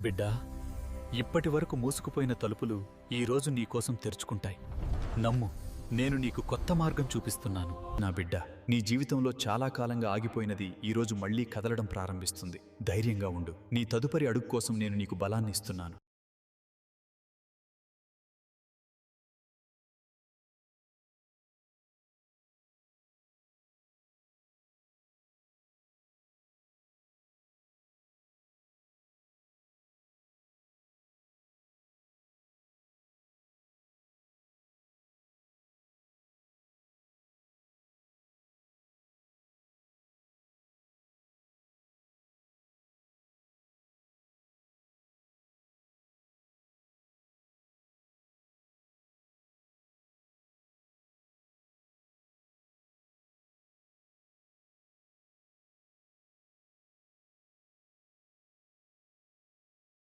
బిడ్డా, ఇప్పటి వరకు మూసుకుపోయిన తలుపులు ఈరోజు నీకోసం తెరుచుకుంటాయి. నమ్ము, నేను నీకు కొత్త మార్గం చూపిస్తున్నాను. నా బిడ్డ, నీ జీవితంలో చాలా కాలంగా ఆగిపోయినది ఈరోజు మళ్లీ కదలడం ప్రారంభిస్తుంది. ధైర్యంగా ఉండు. నీ తదుపరి అడుగు కోసం నేను నీకు బలాన్ని ఇస్తున్నాను.